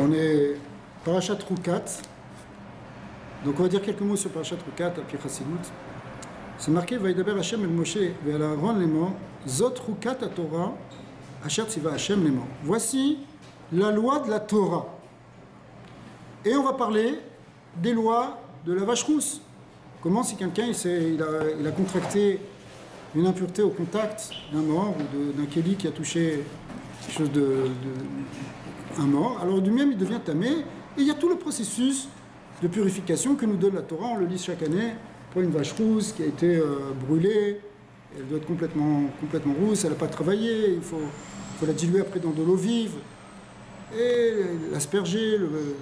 On est Parashat Rukat. Donc on va dire quelques mots sur Parashat Rukat, après Chassidut. C'est marqué Vaïdaber Hashem el Moshe ve'al Aaron lemor Zot Rukat Torah Asher tziva Hashem lemor. Voici la loi de la Torah. Et on va parler des lois de la vache rousse. Comment si quelqu'un il a contracté une impureté au contact d'un mort ou d'un kéli qui a touché quelque chose un mort, alors du même il devient tamé, et il y a tout le processus de purification que nous donne la Torah. On le lit chaque année pour une vache rousse qui a été brûlée, elle doit être complètement rousse, elle n'a pas travaillé, il faut la diluer après dans de l'eau vive et l'asperger le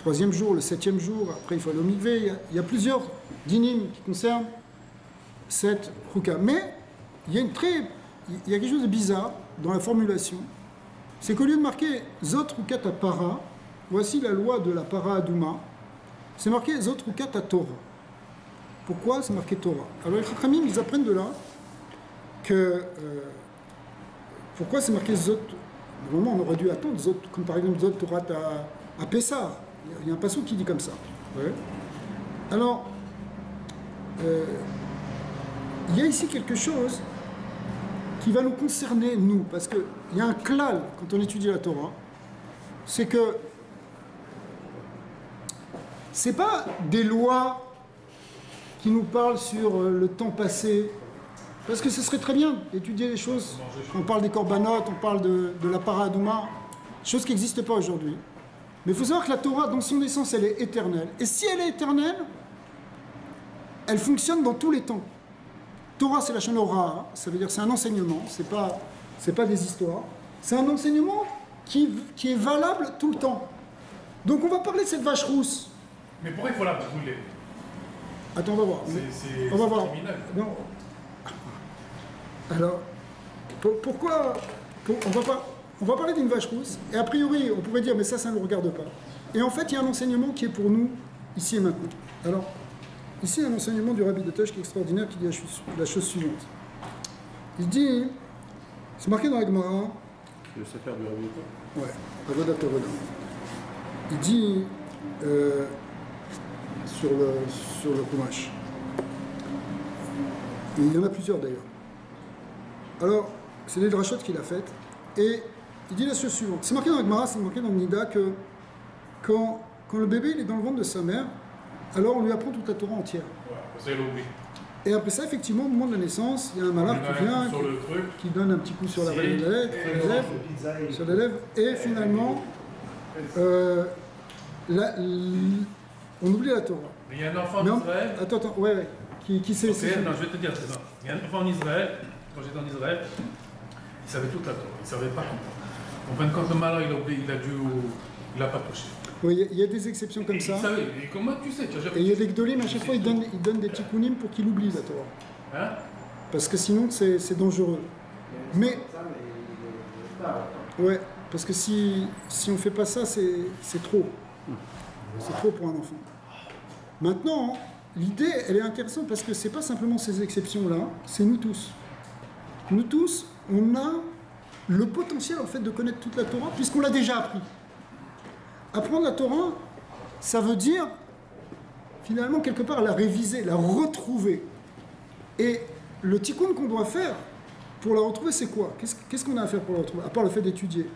3e jour, le 7e jour, après il faut aller au mikvé. Il y a plusieurs dynimes qui concernent cette ruka. Mais il y a quelque chose de bizarre dans la formulation. C'est qu'au lieu de marquer Zot Rukat Para, voici la loi de la Para Adouma, c'est marqué Zot Rukat Torah. Pourquoi c'est marqué Torah? Alors les Chachamim, ils apprennent de là que pourquoi c'est marqué Zot. Normalement, on aurait dû attendre Zot, comme par exemple Zot Torah à Pessah. Il y a un passage qui dit comme ça. Ouais. Alors, il y a ici quelque chose qui va nous concerner, nous, parce qu'il y a un klal, quand on étudie la Torah, c'est que c'est pas des lois qui nous parlent sur le temps passé, parce que ce serait très bien d'étudier les choses. On parle des corbanotes, on parle de la paradouma, chose qui n'existe pas aujourd'hui. Mais il faut savoir que la Torah, dans son essence, elle est éternelle. Et si elle est éternelle, elle fonctionne dans tous les temps. Torah, c'est la Shonora, ça veut dire c'est un enseignement, c'est pas des histoires. C'est un enseignement qui est valable tout le temps. Donc on va parler de cette vache rousse. Mais pourquoi il faut la brûler? Attends, on va voir. On va voir. Non. Alors, pourquoi on va parler d'une vache rousse, et a priori, on pourrait dire, mais ça ne nous regarde pas. Et en fait, il y a un enseignement qui est pour nous, ici et maintenant. Alors, ici, il y a un enseignement du Rabbi de Tosh qui est extraordinaire, qui dit la chose suivante. Il dit, c'est marqué dans la Gemara. Le Sefer du Rabbi de Tosh? Ouais, Avodat Avodah. Il dit, sur le Chumash. Et il y en a plusieurs d'ailleurs. Alors, c'est les drachot qu'il a faites, et il dit la chose suivante. C'est marqué dans la Gemara, c'est marqué dans le Nida, que quand le bébé il est dans le ventre de sa mère, alors on lui apprend toute la Torah entière. Ouais, c'est l'oubli. Et après ça, effectivement, au moment de la naissance, il y a un malade qui vient, qui donne un petit coup sur la lèvre, sur les lèvres, et finalement, on oublie la Torah. Mais il y a un enfant en Israël. Attends, ouais, qui sait. Non, je vais te dire, c'est ça. Il y a un enfant en Israël, quand j'étais en Israël, il savait toute la Torah, il ne savait pas tout. En fin de compte, le malin, il n'a pas touché. Oui, il y a des exceptions comme ça. Il savait, et comment tu sais? Et il y a des gdolim, à chaque fois, ils donnent des tikkunim pour qu'il oublie la Torah. Hein? Parce que sinon, c'est dangereux. Mais. Ouais, parce que si on ne fait pas ça, c'est trop. C'est trop pour un enfant. Maintenant, l'idée, elle est intéressante parce que c'est pas simplement ces exceptions-là, c'est nous tous. Nous tous, on a le potentiel en fait de connaître toute la Torah puisqu'on l'a déjà appris. Apprendre la Torah, ça veut dire finalement quelque part la réviser, la retrouver. Et le tikkun qu'on doit faire pour la retrouver, c'est quoi? Qu'est-ce qu'on a à faire pour la retrouver, à part le fait d'étudier?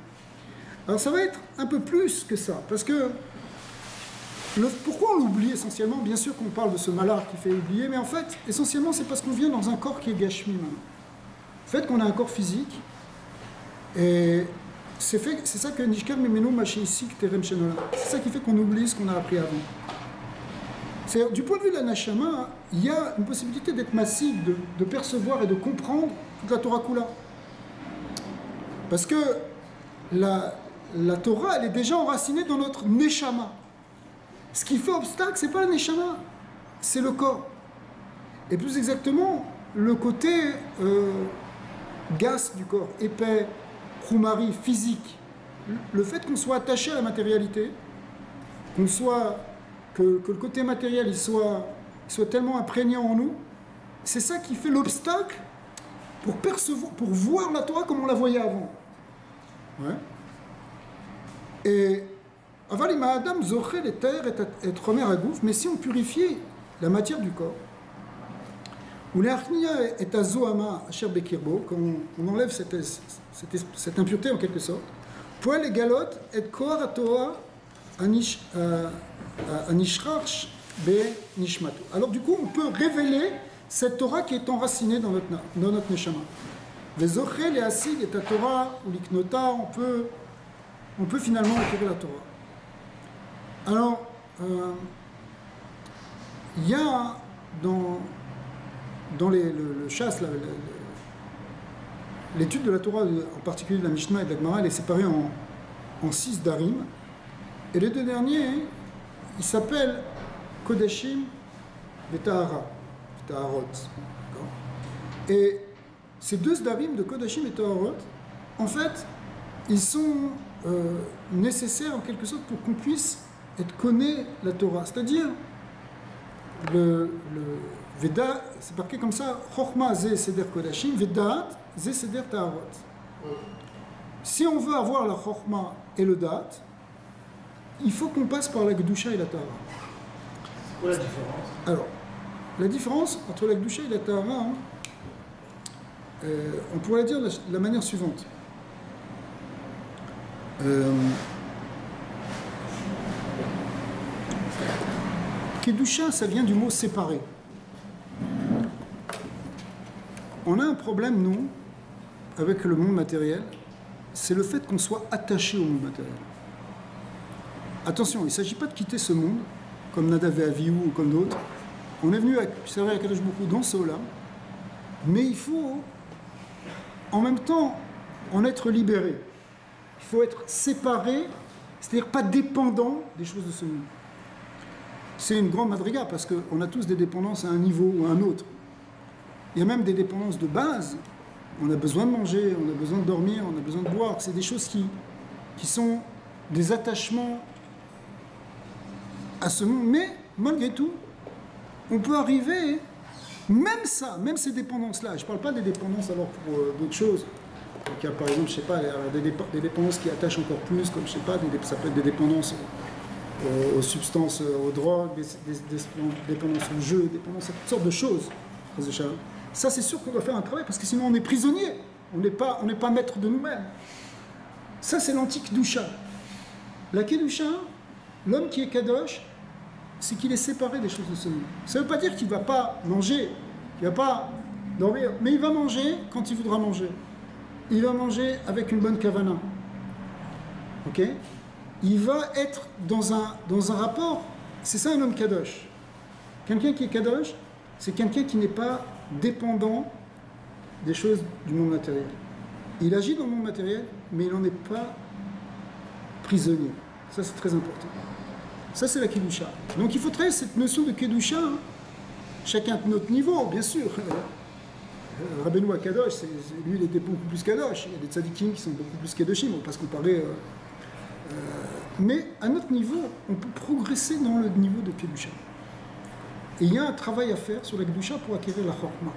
Alors ça va être un peu plus que ça, parce que pourquoi on l'oublie essentiellement? Bien sûr qu'on parle de ce malheur qui fait oublier, mais en fait, essentiellement, c'est parce qu'on vient dans un corps qui est gashmi maintenant. Le fait qu'on a un corps physique, et c'est ça que Nishkar Mimenu Mashiisik Terem Shenola. C'est ça qui fait qu'on oublie ce qu'on a appris avant. C'est-à-dire, du point de vue de la Nashama, il y a une possibilité d'être massif, de percevoir et de comprendre toute la Torah Kula. Parce que la Torah, elle est déjà enracinée dans notre Neshama. Ce qui fait obstacle, c'est pas le Neshama, c'est le corps. Et plus exactement, le côté gas du corps, épais, khoumari, physique. Le fait qu'on soit attaché à la matérialité, que le côté matériel il soit tellement imprégnant en nous, c'est ça qui fait l'obstacle pour percevoir, pour voir la Torah comme on la voyait avant. Ouais. Et Aval ima adam zoché les terres et romer à gouffre, mais si on purifiait la matière du corps, ou l'achnia est à zoama asher bekirbo, quand on enlève cette impureté en quelque sorte, poil et galote et koar atoa anishrarch be nishmatu. Alors du coup, on peut révéler cette Torah qui est enracinée dans notre neshama. Les ochel et asig et ta Torah ou l'iknota, on peut finalement acquérir la Torah. Alors, il y a dans le chasse, l'étude de la Torah, en particulier de la Mishnah et de la Gemara, elle est séparée en 6 darim. Et les 2 derniers, ils s'appellent Kodashim et Taharot. Et ces 2 darim de Kodashim et Taharot, en fait, ils sont nécessaires en quelque sorte pour qu'on puisse connaître la Torah. C'est-à-dire, le Veda, c'est marqué comme ça, Chochma ze seder Kodashim, Vedaat ze seder Taharot. Si on veut avoir la Chochma et le Daat, il faut qu'on passe par la Gdusha et la Tahara. C'est quoi la différence? Alors, la différence entre la Gdusha et la Tahara, on pourrait la dire de la manière suivante. Kedusha, ça vient du mot séparer. On a un problème, nous, avec le monde matériel, c'est le fait qu'on soit attaché au monde matériel. Attention, il ne s'agit pas de quitter ce monde, comme Nadav et Avihu ou comme d'autres. On est venu servir à Kadosh beaucoup dans ce là, mais il faut en même temps en être libéré. Il faut être séparé, c'est-à-dire pas dépendant des choses de ce monde. C'est une grande madriga parce qu'on a tous des dépendances à un niveau ou à un autre. Il y a même des dépendances de base. On a besoin de manger, on a besoin de dormir, on a besoin de boire. C'est des choses qui sont des attachements à ce monde. Mais malgré tout, on peut arriver, même ça, même ces dépendances-là. Je ne parle pas des dépendances alors pour d'autres choses. Donc, il y a par exemple, je sais pas, des dépendances qui attachent encore plus, comme je sais pas, ça peut être des dépendances aux substances, aux drogues, des dépendances au jeu, dépendances à toutes sortes de choses. Ça, c'est sûr qu'on doit faire un travail, parce que sinon on est prisonnier. On n'est pas maître de nous-mêmes. Ça, c'est l'antique Kedusha. La Kedusha, l'homme qui est Kadosh, c'est qu'il est séparé des choses de ce monde. Ça ne veut pas dire qu'il ne va pas manger, qu'il ne va pas dormir, mais il va manger quand il voudra manger. Il va manger avec une bonne kavana. Ok ? Il va être dans un rapport. C'est ça un homme Kadosh. Quelqu'un qui est Kadosh, c'est quelqu'un qui n'est pas dépendant des choses du monde matériel. Il agit dans le monde matériel, mais il n'en est pas prisonnier. Ça, c'est très important. Ça, c'est la Kedusha. Donc, il faut travailler cette notion de Kedusha, hein. Chacun de notre niveau, bien sûr. Rabbeinu à Kadosh, lui, il était beaucoup plus Kadosh. Il y a des tzadikim qui sont beaucoup plus Kadoshim, on ne va pas se comparer. Mais à notre niveau, on peut progresser dans le niveau de Kedusha. Et il y a un travail à faire sur la Kedusha pour acquérir la Chorma.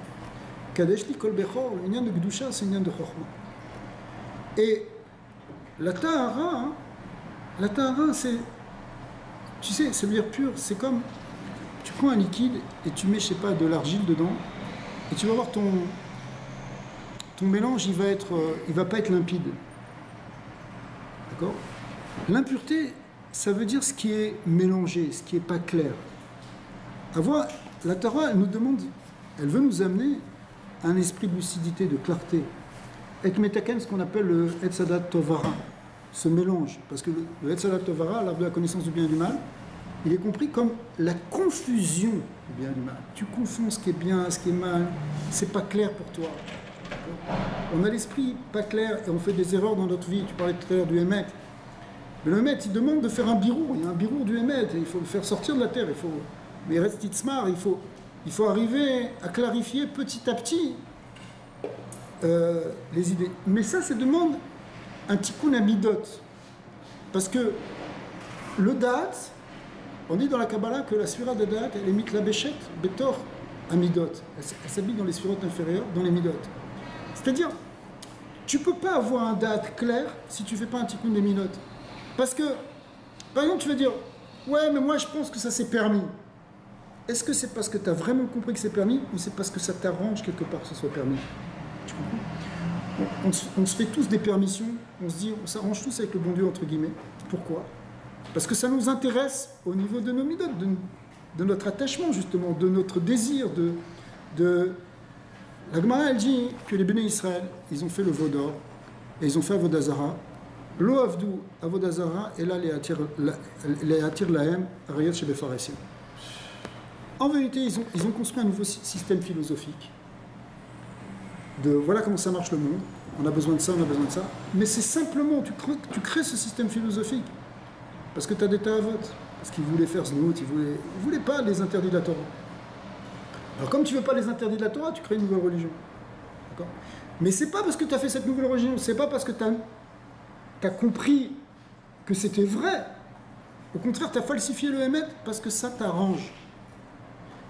Kadesh li kol bechor, le lien de Kedusha, c'est un lien de Chorma. Et la Tahara, c'est, tu sais, ça veut dire pur, c'est comme, tu prends un liquide et tu mets, je sais pas, de l'argile dedans, et tu vas voir ton mélange, il va pas être limpide. D'accord ? L'impureté, ça veut dire ce qui est mélangé, ce qui n'est pas clair. La Torah, elle nous demande, elle veut nous amener à un esprit de lucidité, de clarté. Et metaken, ce qu'on appelle le Etzadat Tovara, ce mélange. Parce que le Etzadat Tovara, l'arbre de la connaissance du bien et du mal, il est compris comme la confusion du bien et du mal. Tu confonds ce qui est bien, ce qui est mal, c'est pas clair pour toi. On a l'esprit pas clair et on fait des erreurs dans notre vie. Tu parlais tout à l'heure du Hémet. Mais le Hémet, il demande de faire un birour. Il y a un birour du Hémet, il faut le faire sortir de la terre. Mais reste Itzmar, il faut arriver à clarifier petit à petit les idées. Mais ça demande un tikkun amidot. Parce que le Da'at, on dit dans la Kabbalah que la sphira de Da'at, elle est mitla béchet, betor amidot. Elle s'habille dans les sphirotes inférieures, dans les midot. C'est-à-dire, tu ne peux pas avoir un Da'at clair si tu ne fais pas un tikkun des midot. Parce que Par exemple, tu vas dire, ouais, mais moi je pense que ça c'est permis. Est-ce que c'est parce que tu as vraiment compris que c'est permis ou c'est parce que ça t'arrange quelque part que ce soit permis? Tu comprends? On se fait tous des permissions, on se dit, on s'arrange tous avec le bon Dieu, entre guillemets. Pourquoi? Parce que ça nous intéresse au niveau de nos midotes, de notre attachement justement, de notre désir, La Gemara elle dit que les béné Israël, ils ont fait le veau d'or et ils ont fait Avodazara. Lo avdu Avodazara et là les attir lahem arayot shebefaresim. En vérité, ils ont construit un nouveau système philosophique. Voilà comment ça marche le monde. On a besoin de ça, on a besoin de ça. Mais c'est simplement, tu crées ce système philosophique parce que tu as des ta'avot, parce qu'ils voulaient faire znout, ils voulaient pas les interdits de la Torah. Alors comme tu ne veux pas les interdits de la Torah, tu crées une nouvelle religion. D'accord? Mais c'est pas parce que tu as fait cette nouvelle religion, c'est pas parce que tu as compris que c'était vrai. Au contraire, tu as falsifié le Hémet parce que ça t'arrange.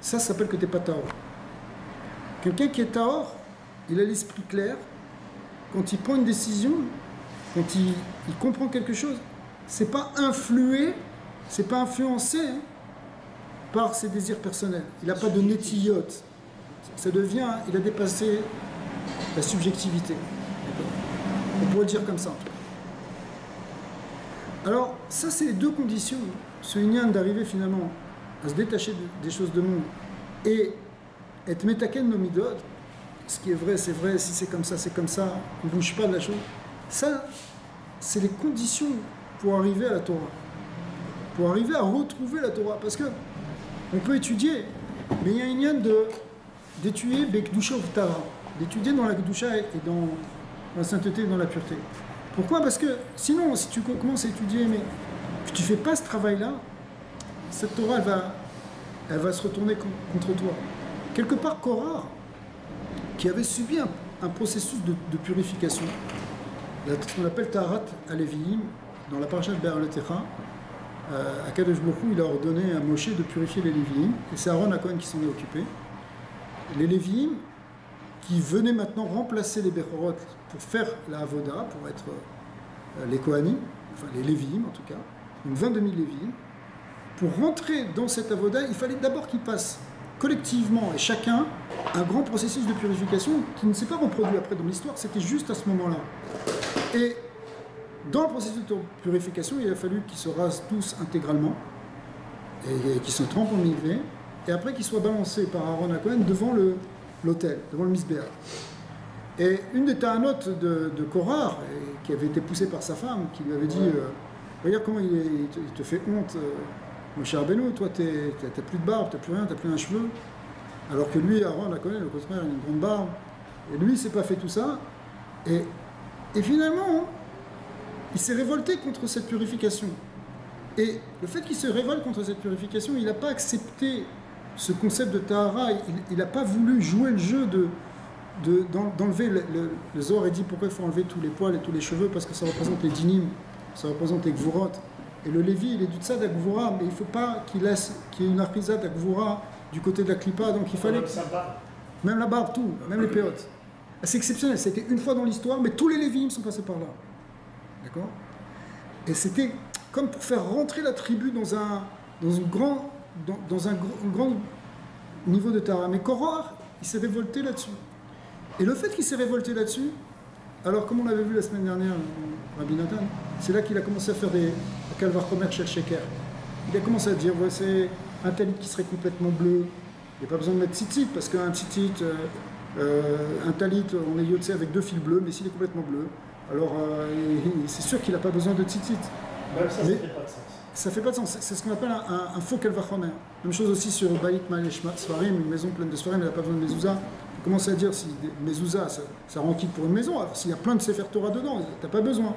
Ça s'appelle que tu n'es pas Tahor. Quelqu'un qui est Tahor, il a l'esprit clair. Quand il prend une décision, quand il comprend quelque chose, c'est pas influé, c'est pas influencé par ses désirs personnels. Il n'a pas de nétillote. Ça devient, il a dépassé la subjectivité. On pourrait le dire comme ça. Alors, ça, c'est les deux conditions. Ce Inyan d'arriver finalement à se détacher des choses de monde et être métaken no midot, ce qui est vrai, si c'est comme ça, on ne bouge pas de la chose. Ça, c'est les conditions pour arriver à la Torah. Pour arriver à retrouver la Torah. Parce que on peut étudier, mais il y a un Inyan d'étudier Bekdusha ou Tara, d'étudier dans la Kedusha et dans la sainteté et dans la pureté. Pourquoi? Parce que sinon, si tu commences à étudier, mais que tu ne fais pas ce travail-là, cette Torah, elle va se retourner contre toi. Quelque part, Korah, qui avait subi un processus de purification, ce qu'on appelle Taharat Aleviim, dans la paracha de Be'er-le-Techa, Akadosh Baruch Hu, il a ordonné à Moshe de purifier les Lévi'im, et c'est Aaron HaKohen qui s'en est occupé. Les Lévi'im, qui venaient maintenant remplacer les Bechorot pour faire la Avoda, pour être les Kohanim, enfin les Lévi'im en tout cas, donc 22 000 Lévi'im. Pour rentrer dans cette avoda, il fallait d'abord qu'ils passent collectivement et chacun un grand processus de purification qui ne s'est pas reproduit après dans l'histoire, c'était juste à ce moment-là. Et dans le processus de purification, il a fallu qu'ils se rasent tous intégralement et qu'ils se trempent en mikvé, et après qu'ils soient balancés par Aaron HaKohen devant l'autel, devant le Misbéach. Et une des ta'anot de Korah, qui avait été poussée par sa femme, qui lui avait dit regarde comment il te fait honte. Mon cher Beno, toi, t'as plus de barbe, t'as plus rien, t'as plus un cheveu. Alors que lui, Aaron HaKohen, au contraire, il a une grande barbe. Et lui, il s'est pas fait tout ça. Et finalement, il s'est révolté contre cette purification. Et le fait qu'il se révolte contre cette purification, il n'a pas accepté ce concept de Tahara. Il n'a pas voulu jouer le jeu d'enlever. Le Zohar a dit pourquoi il faut enlever tous les poils et tous les cheveux, parce que ça représente les dinim, ça représente les gvurot. Et le Lévi, il est du tzad d'Agvura, mais il ne faut pas qu'il y ait une archisa d'Agvura du côté de la Klippa, donc il fallait... Même la barbe, tout, même les péotes. C'est exceptionnel, c'était une fois dans l'histoire, mais tous les Lévi'im sont passés par là. D'accord? Et c'était comme pour faire rentrer la tribu dans un grand niveau de Tahara. Mais Korah, il s'est révolté là-dessus. Et le fait qu'il s'est révolté là-dessus, alors comme on l'avait vu la semaine dernière, Rabbi Nathan, c'est là qu'il a commencé à faire des Kalvachomer chez le Sheker. Il a commencé à dire, ouais, c'est un talit qui serait complètement bleu. Il n'y a pas besoin de mettre tzitzit, parce qu'un tzitzit, un talit, on est yotzé avec 2 fils bleus, mais s'il est complètement bleu, alors c'est sûr qu'il n'a pas besoin de tzitzit. Même ça, mais ça fait pas de sens. Ça fait pas de sens. C'est ce qu'on appelle un faux Kalvachomer. Même chose aussi sur Bait Maleh Sfarim, une maison pleine de Sfarim, elle n'a pas besoin de mezouza. On commence à dire si mezouza, ça rend quitte pour une maison, alors s'il y a plein de Sefer Torah dedans, t'as pas besoin.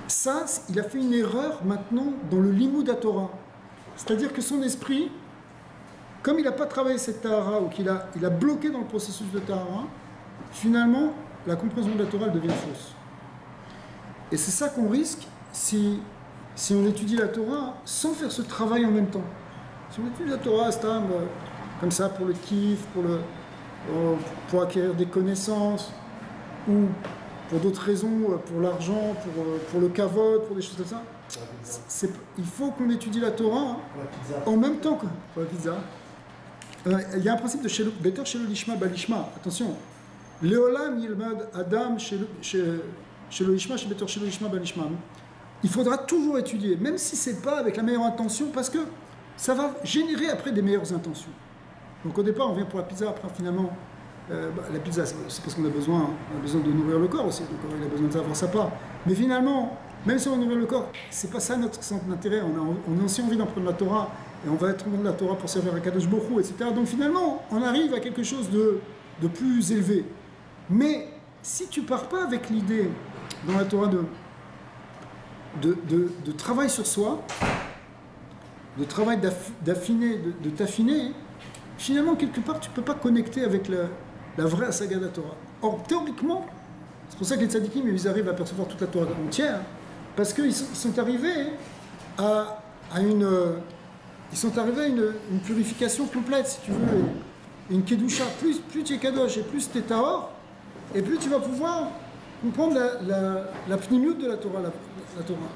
Ça, il a fait une erreur maintenant dans le limud Torah. C'est-à-dire que son esprit, comme il n'a pas travaillé cette Tahara, ou qu'il a bloqué dans le processus de Tahara, finalement, la compréhension de la Torah elle devient fausse. Et c'est ça qu'on risque si on étudie la Torah sans faire ce travail en même temps. Si on étudie la Torah, c'est comme ça, pour le kiff, pour acquérir des connaissances, ou pour d'autres raisons, pour l'argent, pour le kavod, pour des choses comme ça, il faut qu'on étudie la Torah en même temps que pour la pizza. Il y a un principe de Beter Shelo Lishma Balishma. Attention, Leolam Yilmad Adam Shelo Lishma Beter Shelo Lishma Balishma. Il faudra toujours étudier, même si c'est pas avec la meilleure intention, parce que ça va générer après des meilleures intentions. Donc au départ, on vient pour la pizza, après finalement, la pizza, c'est parce qu'on a besoin de nourrir le corps aussi. Le corps, il a besoin de savoir sa part. Mais finalement, même si on nourrit le corps, c'est pas ça notre centre d'intérêt. On a aussi envie d'apprendre la Torah, et on va être de la Torah pour servir à Kadosh Baruch Hu, etc. Donc finalement, on arrive à quelque chose de plus élevé. Mais si tu pars pas avec l'idée dans la Torah de travail sur soi, de travail d'affiner, de t'affiner, finalement, quelque part, tu ne peux pas connecter avec la vraie Asaga de la Torah. Or, théoriquement, c'est pour ça que les tzadikim, ils arrivent à percevoir toute la Torah entière, parce qu'ils sont arrivés à une purification complète, si tu veux, une kedusha. Plus tu es kadosh et plus tu es tahor, et plus tu vas pouvoir comprendre la pnimut de la Torah. La Torah.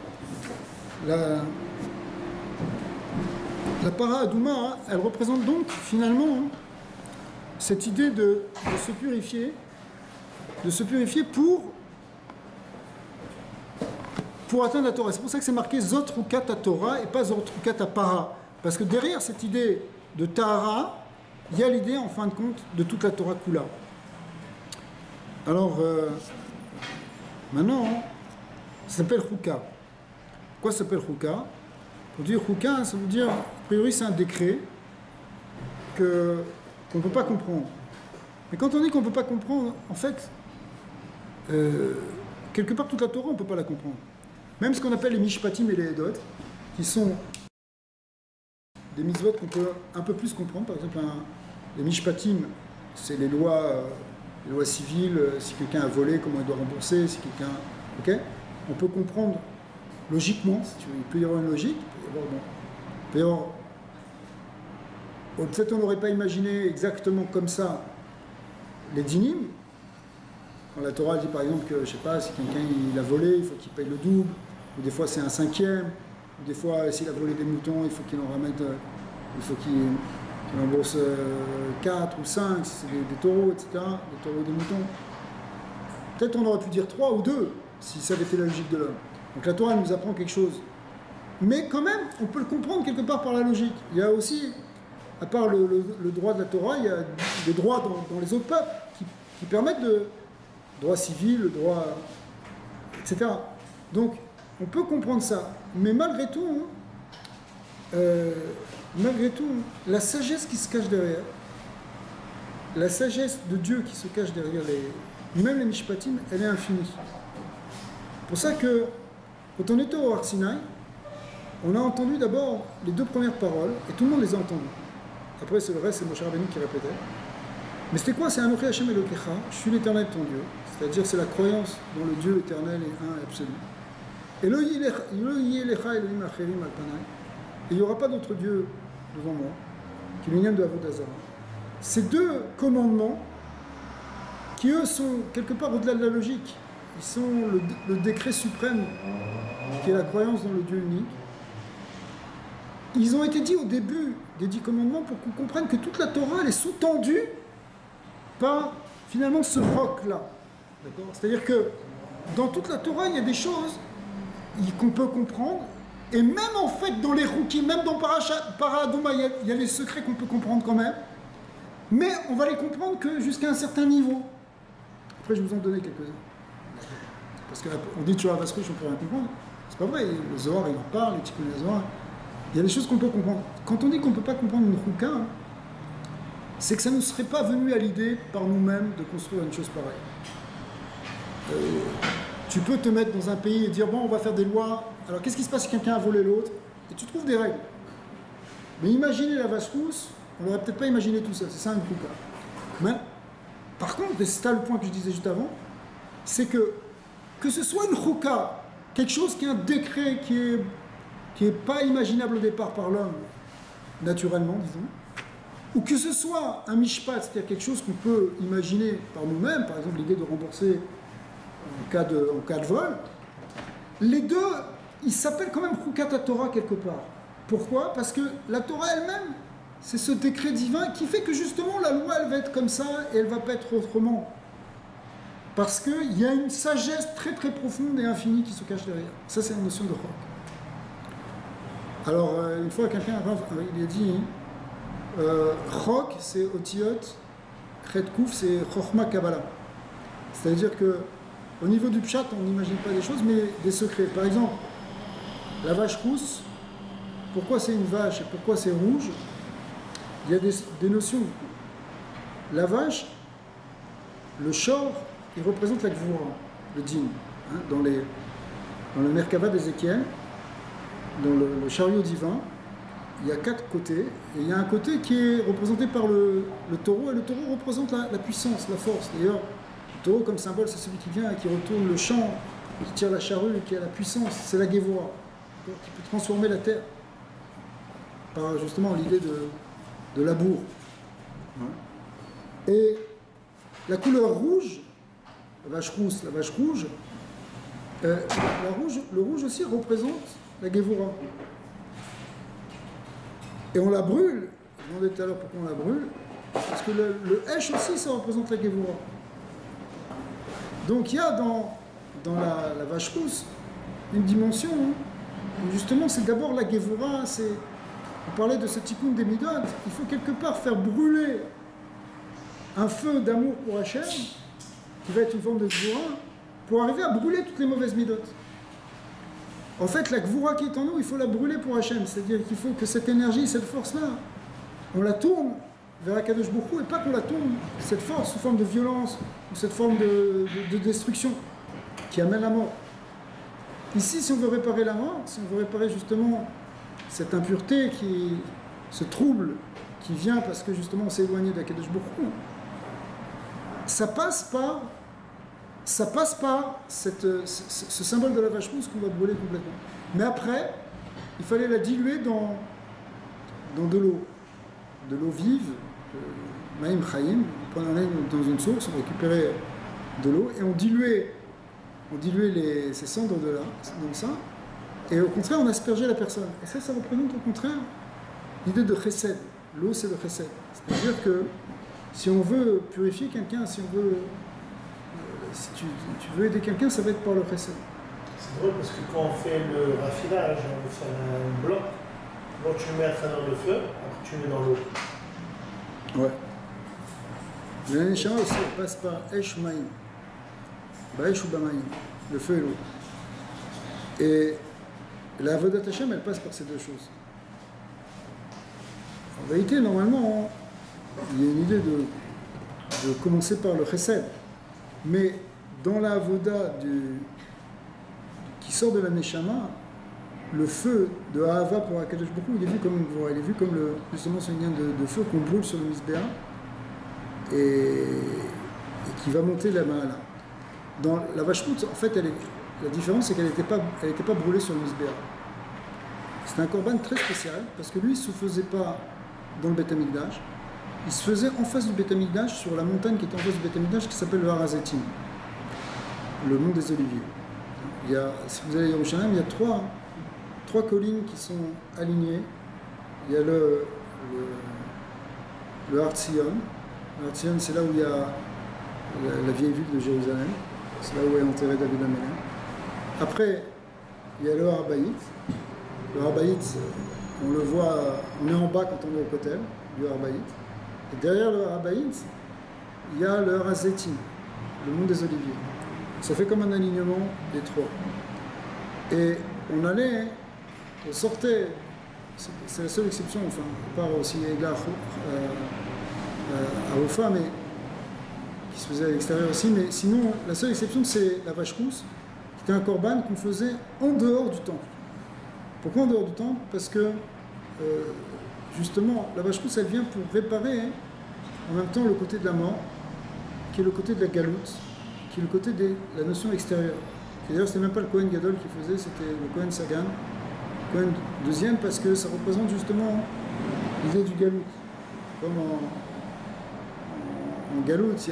La para adouma, elle représente donc finalement cette idée de se purifier pour atteindre la Torah. C'est pour ça que c'est marqué Zot Rukat Torah et pas Zot Rukat Para. Parce que derrière cette idée de Tahara, il y a l'idée en fin de compte de toute la Torah Kula. Alors, maintenant, ça s'appelle Ruka. Pourquoi ça s'appelle Ruka? Pour dire Ruka, ça veut dire, a priori, c'est un décret qu'on ne peut pas comprendre. Mais quand on dit qu'on ne peut pas comprendre, en fait, quelque part, toute la Torah, on ne peut pas la comprendre. Même ce qu'on appelle les Mishpatim et les Edot, qui sont des mitzvot qu'on peut un peu plus comprendre. Par exemple, les Mishpatim, c'est les lois civiles, si quelqu'un a volé, comment il doit rembourser, si quelqu'un... Ok, on peut comprendre logiquement, si tu veux, il peut y avoir une logique, peut-être on n'aurait pas imaginé exactement comme ça les dynim. Quand la Torah dit par exemple que, je sais pas, si quelqu'un il a volé, il faut qu'il paye le double, ou des fois c'est un cinquième, ou des fois s'il a volé des moutons, il faut qu'il en remette, il faut qu'il rembourse 4 ou 5, si c'est des taureaux, etc., des taureaux, des moutons. Peut-être on aurait pu dire 3 ou 2, si ça avait été la logique de l'homme. Donc la Torah nous apprend quelque chose. Mais quand même, on peut le comprendre quelque part par la logique. Il y a aussi, à part le droit de la Torah, il y a des droits dans les autres peuples qui permettent de... droit civil, le droit... etc. Donc, on peut comprendre ça. Mais malgré tout, la sagesse qui se cache derrière, la sagesse de Dieu qui se cache derrière même les Mishpatim, elle est infinie. C'est pour ça que, quand on était au Har Sinaï, on a entendu d'abord les 2 premières paroles, et tout le monde les a entendues. Après, c'est le reste, c'est Moshe Rabbeinu qui répétait. Mais c'était quoi? C'est Anochi Hashem Elokecha, je suis l'Éternel ton Dieu. C'est-à-dire, c'est la croyance dans le Dieu éternel et un et absolu. Et il n'y aura pas d'autre Dieu devant moi, qui m'énième de Avodah Zarah. Ces 2 commandements, qui eux sont quelque part au-delà de la logique, ils sont le décret suprême, qui est la croyance dans le Dieu unique. Ils ont été dits au début des 10 commandements pour qu'on comprenne que toute la Torah, elle est sous-tendue par finalement ce roc-là. C'est-à-dire que dans toute la Torah, il y a des choses qu'on peut comprendre, et même en fait dans les Rukim, même dans Para Adouma, il y a les secrets qu'on peut comprendre quand même, mais on va les comprendre que jusqu'à un certain niveau. Après, je vais vous en donner quelques-uns. Parce qu'on dit tu as Vasrouche, on peut rien comprendre. C'est pas vrai, le Zohar il en parle, les Tikkun Zohar. Il y a des choses qu'on peut comprendre. Quand on dit qu'on ne peut pas comprendre une Ruka, c'est que ça ne nous serait pas venu à l'idée par nous-mêmes de construire une chose pareille. Tu peux te mettre dans un pays et dire bon, on va faire des lois. Alors qu'est-ce qui se passe si quelqu'un a volé l'autre? Et tu trouves des règles. Mais imaginez la vache rousse, on n'aurait peut-être pas imaginé tout ça. C'est ça une Ruka. Mais par contre, et c'est ça le point que je disais juste avant, c'est que ce soit une Ruka, quelque chose qui est un décret qui est pas imaginable au départ par l'homme, naturellement, disons, ou que ce soit un mishpat, c'est-à-dire quelque chose qu'on peut imaginer par nous-mêmes, par exemple l'idée de rembourser en cas de vol, les deux il s'appelle quand même Chukat Torah quelque part. Pourquoi? Parce que la Torah elle-même, c'est ce décret divin qui fait que justement la loi, elle va être comme ça et elle va pas être autrement. Parce qu'il y a une sagesse très très profonde et infinie qui se cache derrière. Ça, c'est la notion de Chok. Alors, une fois, quelqu'un, il a dit, Chok, c'est Otiyot, Chet Kouf, c'est Chochma Kabbalah. C'est-à-dire que au niveau du pshat, on n'imagine pas des choses, mais des secrets. Par exemple, la vache rousse, pourquoi c'est une vache et pourquoi c'est rouge? Il y a des notions. La vache, le shor, il représente la gvoura, le din. Hein, dans le Merkava d'Ézéchiel, dans le chariot divin, il y a 4 côtés, et il y a un côté qui est représenté par le taureau, et le taureau représente la puissance, la force. D'ailleurs, le taureau comme symbole, c'est celui qui vient et qui retourne le champ, qui tire la charrue, qui a la puissance, c'est la Gévora, qui peut transformer la terre, par justement l'idée de labour. Et la couleur rouge, la vache rousse, le rouge aussi représente la Gévora. Et on la brûle, je demandais tout à l'heure pourquoi on la brûle, parce que le Hesh aussi, ça représente la Gévora. Donc il y a dans la vache rousse une dimension, où justement c'est d'abord la Gévora, on parlait de ce tikkun des midot, il faut quelque part faire brûler un feu d'amour pour Hachem, qui va être une forme de Gévora, pour arriver à brûler toutes les mauvaises midot. En fait, la Gvoura qui est en nous, il faut la brûler pour Hachem, c'est-à-dire qu'il faut que cette énergie, cette force-là, on la tourne vers Akadosh Baruch Hu, et pas qu'on la tourne, cette force, sous forme de violence, ou cette forme de destruction, qui amène la mort. Ici, si on veut réparer la mort, si on veut réparer justement cette impureté, ce trouble qui vient parce que justement on s'est éloigné d'Akadosh Baruch Hu, ça passe par ce symbole de la vache rousse qu'on va brûler complètement. Mais après, il fallait la diluer dans de l'eau vive, Maïm Chaim. On prenait dans une source, on récupérait de l'eau et on diluait ces cendres de là, dans ça, et au contraire on aspergeait la personne. Et ça représente au contraire l'idée de chesed. L'eau c'est le chesed. C'est-à-dire que si on veut purifier quelqu'un, si tu veux aider quelqu'un, ça va être par le chesed. C'est drôle parce que quand on fait le raffinage, on fait un bloc, donc tu le mets dans le feu, après tu le mets dans l'eau. Ouais. Le Neshama aussi passe par Esh Maïm. Baesh ou Bamaïm, le feu et l'eau. Et la Avodat Hashem, elle passe par ces deux choses. En vérité, normalement, il y a une idée de commencer par le chesed. Mais dans la Avoda qui sort de la Neshama, le feu de Ahava pour Akadosh Baruch Hu, il est vu comme une voie, il est vu comme justement ce lien de feu qu'on brûle sur le Misbéa et qui va monter la Mahala. Dans la vache rousse, en fait, la différence, c'est qu'elle n'était pas brûlée sur le Misbéa. C'était un korban très spécial, parce que lui, il ne se faisait pas dans le Beth Amikdash, il se faisait en face du Beth Amikdash, sur la montagne qui était en face du Beth Amikdash, qui s'appelle le Har HaZeitim, le mont des Oliviers. Si vous allez à Yerushalayim, il y a trois collines qui sont alignées. Il y a le Har Tzion. Le Har Tzion, c'est là où il y a la vieille ville de Jérusalem. C'est là où est enterré David Amelech. Après, il y a le Har Bayit. Le Har Bayit, on le voit, on est en bas quand on est au Kotel, du Har Bayit. Et derrière le Har Bayit, il y a le Har HaZeitim, le mont des Oliviers. Ça fait comme un alignement des trois. Et on sortait, c'est la seule exception, enfin, à part aussi Eglah à Ofa, mais qui se faisait à l'extérieur aussi, mais sinon, la seule exception, c'est la vache rousse, qui était un korban qu'on faisait en dehors du temple. Pourquoi en dehors du temple? Parce que, justement, la vache rousse, elle vient pour réparer en même temps le côté de la mort, qui est le côté de la galoute, qui est le côté de la notion extérieure. Et d'ailleurs, c'était même pas le Kohen Gadol qui faisait, c'était le Kohen Sagan, Kohen deuxième, parce que ça représente justement l'idée du galoute. Comme en galoute,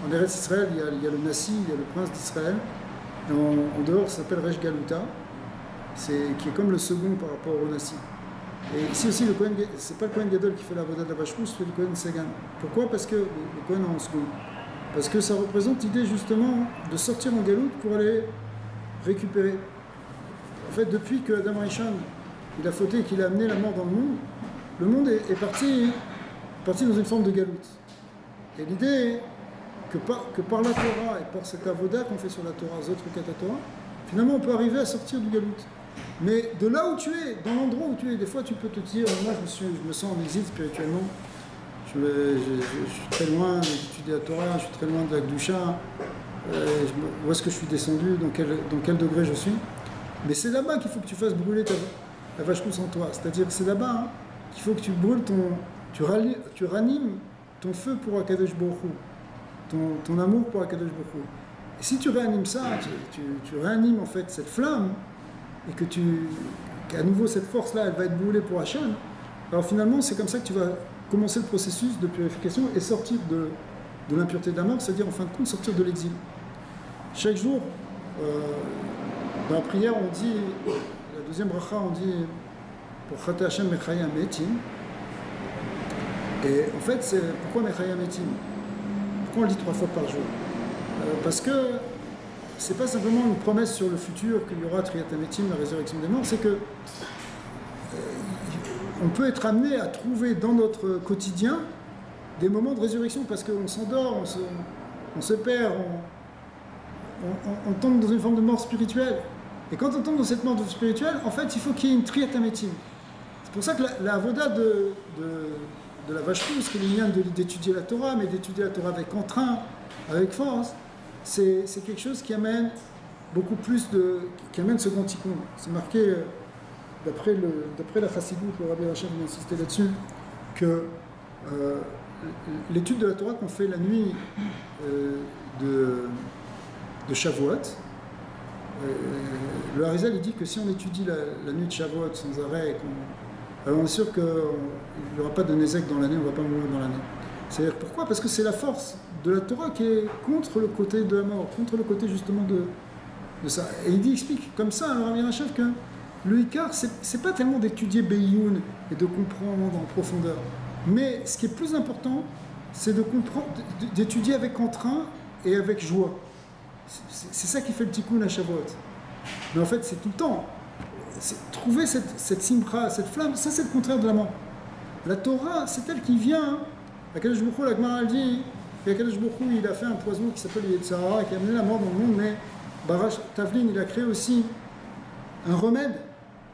en Eretz Israël, il y a le Nassi, il y a le prince d'Israël, et en dehors, ça s'appelle Resh Galuta. qui est comme le second par rapport au Nassi. Et ici aussi, c'est pas le Kohen Gadol qui fait la voda de la vache rousse, c'est le Kohen Sagan. Pourquoi? Parce que le Kohen en second. Parce que ça représente l'idée justement de sortir en galoute pour aller récupérer. En fait, depuis que Adam Rishon il a fauté et qu'il a amené la mort dans le monde est parti dans une forme de galoute. Et l'idée est que par la Torah et par cette avoda qu'on fait sur la Torah, Zot Rukat Torah, finalement on peut arriver à sortir du galoute. Mais de là où tu es, dans l'endroit où tu es, des fois tu peux te dire, moi je me sens en exil spirituellement, je suis très loin d'étudier la Torah, je suis très loin de la Gdusha, où est-ce que je suis descendu, dans quel degré je suis. Mais c'est là-bas qu'il faut que tu fasses brûler la vache rousse en toi. C'est-à-dire c'est là-bas qu'il faut que tu brûles tu ranimes ton feu pour Akadosh Baruch Hu, ton amour pour Akadosh Baruch Hu. Et si tu réanimes ça, tu réanimes en fait cette flamme, et qu'à nouveau cette force-là, elle va être brûlée pour Hachem, alors finalement c'est comme ça que tu vas commencer le processus de purification et sortir de l'impureté de la mort, c'est-à-dire en fin de compte sortir de l'exil. Chaque jour, dans la prière, on dit, la deuxième bracha, on dit pour Chata Hachem Mechaya Metim. Et en fait, c'est pourquoi Mechaya Metim? Pourquoi on le dit 3 fois par jour? Parce que c'est pas simplement une promesse sur le futur qu'il y aura Triyat HaMetim, la résurrection des morts, c'est que on peut être amené à trouver dans notre quotidien des moments de résurrection parce qu'on s'endort, on se perd, on tombe dans une forme de mort spirituelle. Et quand on tombe dans cette mort spirituelle, en fait, il faut qu'il y ait une Triyat HaMetim. C'est pour ça que la avoda de la vache rousse, qui est le lien d'étudier la Torah, mais d'étudier la Torah avec entrain, avec force, c'est quelque chose qui amène beaucoup plus qui amène ce grand tikkun. C'est marqué, d'après la Chassidut, le Rabbi Rachel vient insister là-dessus, que l'étude de la Torah qu'on fait la nuit de Shavuot, le Harizal il dit que si on étudie la nuit de Shavuot sans arrêt, alors on est sûr qu'il n'y aura pas de Nézek dans l'année, on ne va pas mourir dans l'année. C'est-à-dire pourquoi? Parce que c'est la force de la Torah qui est contre le côté de la mort, contre le côté justement de ça. Et il explique comme ça, alors Rabbi Rachel, que le Ikar, c'est pas tellement d'étudier Beyoun et de comprendre en profondeur, mais ce qui est plus important, c'est de comprendre, d'étudier avec entrain et avec joie. C'est ça qui fait le tikkun à Shavuot. Mais en fait, c'est tout le temps. Trouver cette simcha, cette flamme, ça c'est le contraire de la mort. La Torah, c'est elle qui vient. Akadosh Baruch Hu, la Gemara elle dit, Akadosh Baruch Hu, il a fait un poison qui s'appelle le Yetzer Hara, qui a amené la mort dans le monde, mais Barash Tavlin, il a créé aussi un remède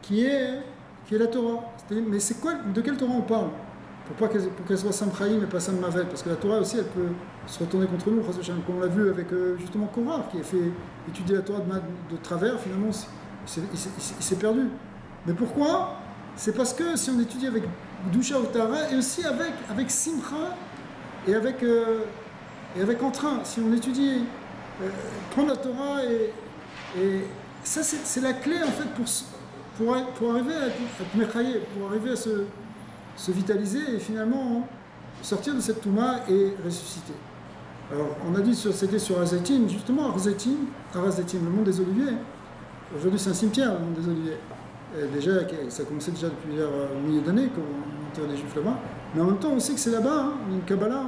qui est la Torah. Mais c'est quoi, de quelle Torah on parle? Pour qu'elle soit Sam Chaim et pas Sam Mavel, parce que la Torah aussi, elle peut se retourner contre nous, comme on l'a vu avec justement Korah, qui a fait étudier la Torah de travers, finalement, il s'est perdu. Mais pourquoi? C'est parce que si on étudie avec Gdusha ou Tara, et aussi avec Simcha et avec entrain, si on étudie, prendre la Torah et ça c'est la clé en fait pour arriver à être mechaye, pour arriver à se vitaliser et finalement sortir de cette Touma et ressusciter. Alors on a dit c'était sur Arazetim, justement Arazetim, le monde des Oliviers. Aujourd'hui c'est un cimetière, le monde des Oliviers. Déjà, ça commençait déjà depuis plusieurs milliers d'années quand on enterrait les Juifs là-bas. Mais en même temps, on sait que c'est là-bas, il y a une Kabbalah,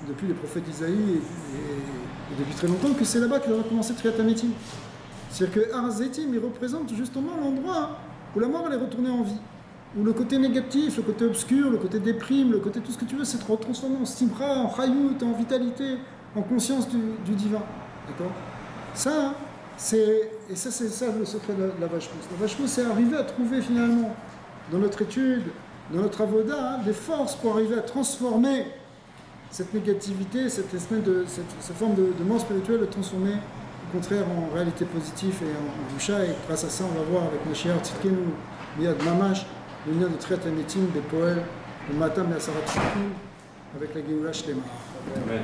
depuis les prophètes d'Isaïe et depuis très longtemps, que c'est là-bas qu'il a commencé Triyat HaMetim. C'est-à-dire que Arazetim, il représente justement l'endroit où la mort elle est retournée en vie. Où le côté négatif, le côté obscur, le côté déprime, le côté tout ce que tu veux, c'est transformé en simra, en chayut, en vitalité, en conscience du divin. D'accord? Ça, c'est ça le secret de la vache rousse. La vache rousse, c'est arriver à trouver finalement, dans notre étude, dans notre avoda, des forces pour arriver à transformer cette négativité, cette forme de mort spirituelle, de transformer au contraire en réalité positive et en doucha. Et grâce à ça, on va voir avec Mashiach Tzidkenu, Miyad Mamash, le lien de Triyat HaMetim, des Poel, le Matam et Asarat Tzidkenu, avec la Géoula Shlema. Amen.